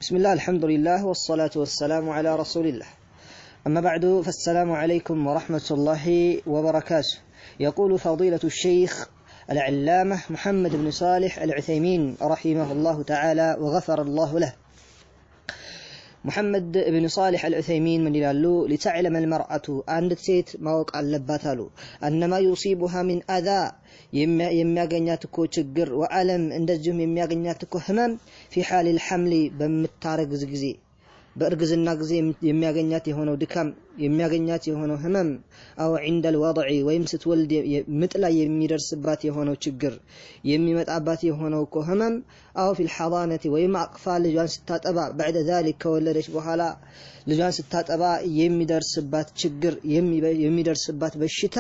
بسم الله الحمد لله والصلاة والسلام على رسول الله. أما بعد فالسلام عليكم ورحمة الله وبركاته. يقول فضيلة الشيخ العلامة محمد بن صالح العثيمين رحمه الله تعالى وغفر الله له. محمد بن صالح العثيمين من يلالو لتعلم المرأة عند سيت موقع اللباتالو أنما يصيبها من أذى يمياغنياتكو تشجر وألم اندجهم يمياغنياتكو همم في حال الحمل بمتارق زي በእርግዝና ጊዜ የሚያገኛት የሆነው ድካም የሚያገኛት የሆነው ህመም አው عند الوضع ወይም ስትወልድ ምጥ ላይ የሚደርስባት የሆነው ችግር የሚመጣባት የሆነው ህመም አው في الحضانة ወይም አቅፋ ልጇን ስታጠባ بعد ذلك ከወለደች በኋላ ልጇን ስታጠባ የሚደርስባት ችግር የሚደርስባት በሽታ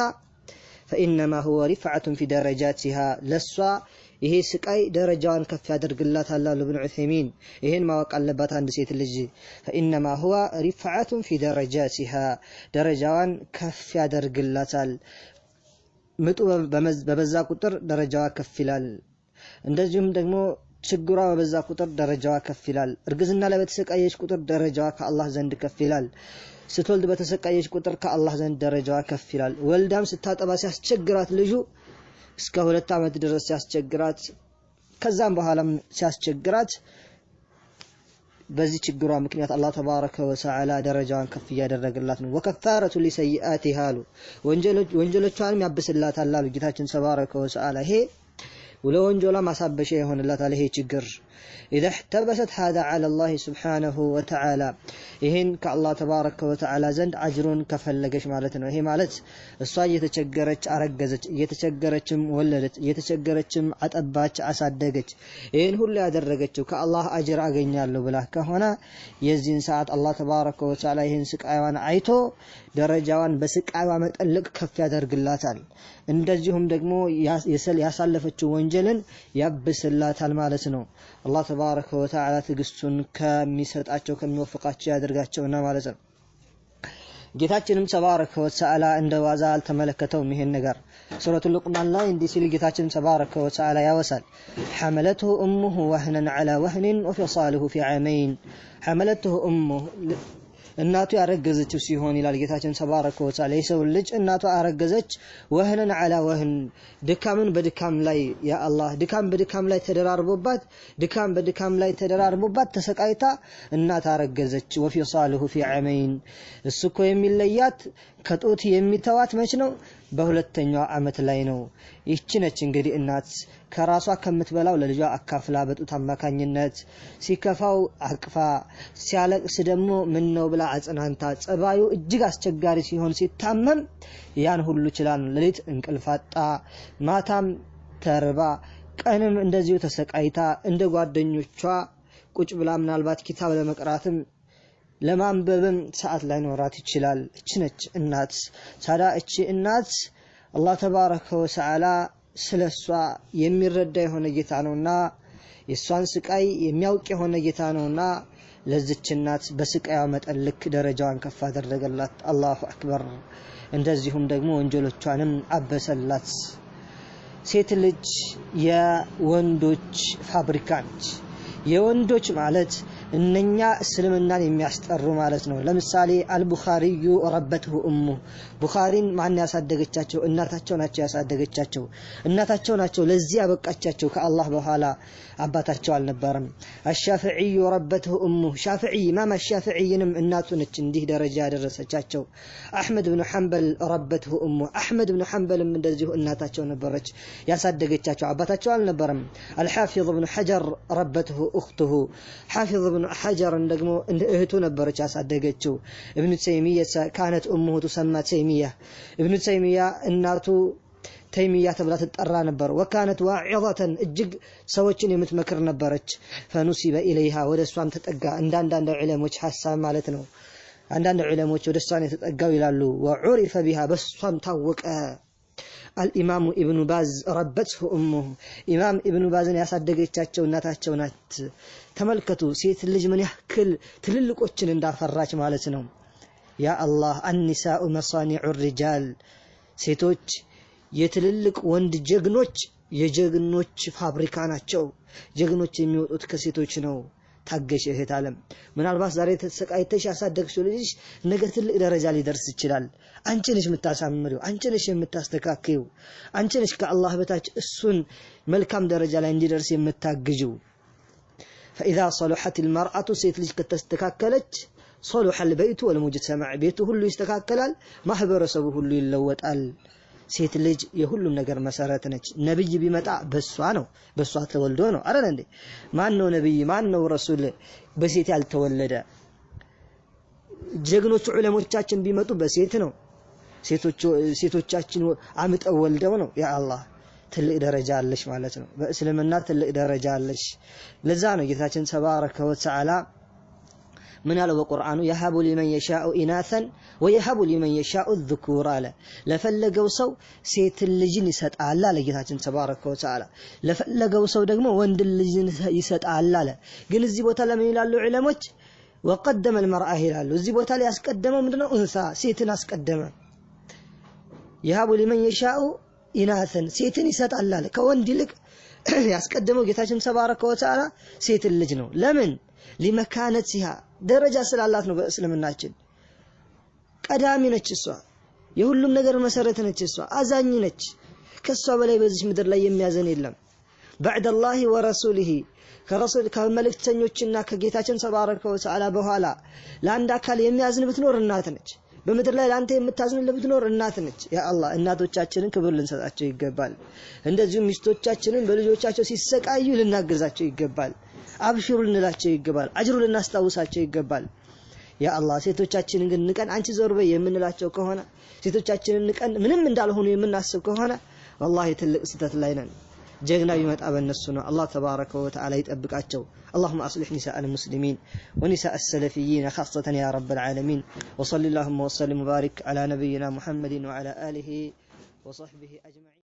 فإنما هو رفعة في درجاتها لسوا ይሄ ስቃይ ደረጃዋን ከፍ ያደርግላታል አሉ ኢብኑ ዑሰይሚን። ይሄን ማወቅ አለባት አንድ ሴት ልጅ فإنما هو رفعة في درجاتها ደረጃዋን ከፍ ያደርግላታል። ምጡ በበዛ ቁጥር ደረጃዋ ከፍ ይላል። እንደዚሁም ደግሞ ችግሯ በበዛ ቁጥር ደረጃዋ ከፍ ይላል። እርግዝና ላይ በተሰቃየች ቁጥር ደረጃዋ ከአላህ ዘንድ ከፍ ይላል። ስትወልድ በተሰቃየች ቁጥር ከአላህ ዘንድ ደረጃዋ ከፍ ይላል። ወልዳም ስታጠባ ሲያስቸግራት ልጁ እስከ 2 አመት ድረስ ሲያስቸግራት ከዛም በኋላም ሲያስቸግራት በዚህ ችግሯ ምክንያት አላህ ተባረከ ወተዓላ ደረጃዋን ከፍ ያደረገላት ነው። ወከፋረቱ ሊሰይአቲሃ ወንጀሎቿንም ያብስላታል አሉ ጌታችን ተባረከ ወተዓላ። ይሄ ወለወንጀሏ ማሳበሻ ይሆንላታል ይሄ ችግር إذا احتبست هذا على الله سبحانه وتعالى ይሄን ከአላህ ተባረከ ወተዓላ ዘንድ አጅሩን ከፈለገች ማለት ነው። ይሄ ማለት እሷ እየተቸገረች አረገዘች፣ እየተቸገረችም ወለደች፣ እየተቸገረችም አጠባች አሳደገች፣ ይሄን ሁሉ ያደረገችው ከአላህ አጅር አገኛለሁ ብላ ከሆነ የዚህን ሰዓት አላህ ተባረከ ወተዓላ ይሄን ስቃይዋን አይቶ ደረጃዋን በስቃይዋ መጠን ከፍ ያደርግላታል። እንደዚሁም ደግሞ ያሳለፈችው ወንጀልን ያብስላታል ማለት ነው። አላህ ተባረከ ወተዓላ ትግስቱን ከሚሰጣቸው ከሚወፍቃቸው ያደርጋቸውና ማለት ነው። ጌታችንም ተባረከ ወተዓላ እንደዋዛ አልተመለከተውም ይሄን ነገር። ሱረቱል ሉቅማን ላይ እንዲህ ሲል ጌታችን ተባረከ ወተዓላ ያወሳል حملته امه وهنا على وهن وفصاله في عامين حملته امه እናቱ ያረገዘችው ሲሆን ይላል ጌታችን ተባረከ ወተዓላ የሰው ልጅ እናቱ አረገዘች ወህነን على وهن ድካምን በድካም ላይ ያ አላህ ድካም በድካም ላይ ተደራርቦባት ድካም በድካም ላይ ተደራርቦባት ተሰቃይታ እናት አረገዘች وفصاله في عامين እሱኮ የሚለያት ከጦት የሚተዋት መች ነው በሁለተኛው አመት ላይ ነው። ይህች ነች እንግዲህ እናት ከራሷ ከምትበላው ለልጇ አካፍላ በጡት አማካኝነት ሲከፋው አቅፋ ሲያለቅስ ደግሞ ምን ነው ብላ አጽናንታ ጸባዩ እጅግ አስቸጋሪ ሲሆን ሲታመም ያን ሁሉ ይችላል። ለሊት እንቅልፋጣ ማታም ተርባ ቀንም እንደዚሁ ተሰቃይታ እንደ ጓደኞቿ ቁጭ ብላ ምናልባት ኪታብ ለመቅራትም ለማንበብም ሰዓት ላይ ኖራት ይችላል። እቺ ነች እናት። ታዲያ እቺ እናት አላህ ተባረከ ወተዓላ ስለሷ የሚረዳ የሆነ ጌታ ነውና የሷን ስቃይ የሚያውቅ የሆነ ጌታ ነውና ለዚች እናት በስቃይዋ መጠን ልክ ደረጃዋን ከፍ አደረገላት። አላሁ አክበር። እንደዚሁም ደግሞ ወንጀሎቿንም አበሰላት። ሴት ልጅ የወንዶች ፋብሪካ ነች። የወንዶች ማለት እነኛ እስልምናን የሚያስጠሩ ማለት ነው። ለምሳሌ አልቡኻሪዩ ረበተሁ ኡሙ ቡኻሪን ማን ያሳደገቻቸው እናታቸው ናቸው ያሳደገቻቸው እናታቸው ናቸው ለዚህ ያበቃቻቸው ከአላህ በኋላ አባታቸው አልነበረም። አሻፊዒዩ ረበተሁ ኡሙ ሻፊዒ ኢማም አሻፊዒንም እናቱ ነች እንዲህ ደረጃ ያደረሰቻቸው። አህመድ ኢብኑ ሐንበል ረበተሁ ኡሙ አህመድ ኢብኑ ሐንበልም እንደዚሁ እናታቸው ነበረች ያሳደገቻቸው አባታቸው አልነበረም። አልሐፊዝ ኢብኑ ሐጀር ረበተሁ እኽቱሁ ሐፊዝ ኢብኑ ሐጀር ደግሞ እንደ እህቱ ነበረች ያሳደገችው። ኢብኑ ተይሚያ ካነት ኡሙሁ ተሰማ ተይሚያ ኢብኑ ተይሚያ እናቱ ተይሚያ ተብላ ትጠራ ነበር። ወካነት ዋዒዘተን እጅግ ሰዎችን የምትመክር ነበረች። ፈኑሲበ ኢለይሃ ወደሷም ተጠጋ እንዳንዳንድ ዑለሞች ሐሳብ ማለት ነው። አንዳንድ ዑለሞች ወደሷን የተጠጋው ይላሉ ወዑሪፈ ቢሃ በሷም ታወቀ። الإمام ابن باز ربته أمه إمام ابن باز ያሳደገቻቸው እናታቸው ናት። ተመልከቱ ሴት ልጅ ምን ያክል ትልልቆችን እንዳፈራች ማለት ነው። ያ አላህ النساء مصانع الرجال ሴቶች የትልልቅ ወንድ ጀግኖች የጀግኖች ፋብሪካ ናቸው። ጀግኖች የሚወጡት ከሴቶች ነው። ታገሽ እህት ዓለም ምናልባት ዛሬ ተሰቃይተሽ ያሳደግሽው ልጅሽ ነገ ትልቅ ደረጃ ሊደርስ ይችላል አንቺ ነሽ የምታሳምሪው አንቺ ነሽ የምታስተካክዩ አንቺ ነሽ ከአላህ በታች እሱን መልካም ደረጃ ላይ እንዲደርስ የምታግጂው فإذا صلحت المرأة ሴት ልጅ ከተስተካከለች صلح البيت والمجتمع ቤቱ ሁሉ ይስተካከላል ማህበረሰቡ ሁሉ ይለወጣል ሴት ልጅ የሁሉም ነገር መሰረት ነች ነብይ ቢመጣ በሷ ነው በሷ ተወልዶ ነው አይደል እንዴ ማን ነው ነብይ ማን ነው ረሱል በሴት ያልተወለደ ጀግኖች ዑለሞቻችን ቢመጡ በሴት ነው ሴቶቻችን አምጠው ወልደው ነው ያ አላህ ትልቅ ደረጃ አለሽ ማለት ነው በእስልምና ትልቅ ደረጃ አለሽ ለዛ ነው ጌታችን ተባረከ ወተዓላ من على القرآن يهب لمن يشاء إناثا ويهب لمن يشاء الذكور على لفلقوا سو سيت اللجن يسأل الله لجهاتنا تبارك وتعالى لفلقوا سو دقمه وند اللجن يسأل الله قل الزبوت لمن يلالو علمك وقدم المرأة هلالو الزبوت اللي أسقدمه من أنثى سيتنا أسقدمه يهب لمن يشاء إناثا سيتن يسأل الله كوند لك يسقدمه جهاتنا تبارك وتعالى سيت اللجنه لمن لمكانتها درجة ስላላት ነው በእስልምናችን ቀዳሚ ነች እሷ የሁሉም ነገር መሰረት ነች እሷ አዛኝ ነች ከሷ በላይ በዚህ ምድር ላይ የሚያዘን የለም بعد الله ورسوله ከረሱል ከመልእክተኞችና ከጌታችን ተባረከ ወተዓላ በኋላ ለአንድ አካል የሚያዝን ብትኖር እናት ነች በምድር ላይ ላንተ የምታዝን ለብትኖር እናት ነች ያ አላህ እናቶቻችንን ክብር ልንሰጣቸው ይገባል እንደዚሁ ሚስቶቻችንን በልጆቻቸው ሲሰቃዩ ልናገዛቸው ይገባል አብሽሩ ልንላቸው ይገባል አጅሩ ልናስታውሳቸው ይገባል ያ አላህ ሴቶቻችንን ግን ንቀን አንቺ ዞር በይ የምንላቸው ከሆነ ሴቶቻችንን ንቀን ምንም እንዳልሆኑ የምናስብ ከሆነ والله ትልቅ ስህተት ላይ ነን ጀግና ይመጣ በእነሱ ነው አላህ ተባረከ ወተዓላ ይጠብቃቸው اللهم أصلح نساء المسلمين ونساء السلفيين خاصة يا رب العالمين وصلى اللهم وسلم وبارك على نبينا محمد وعلى آله وصحبه أجمعين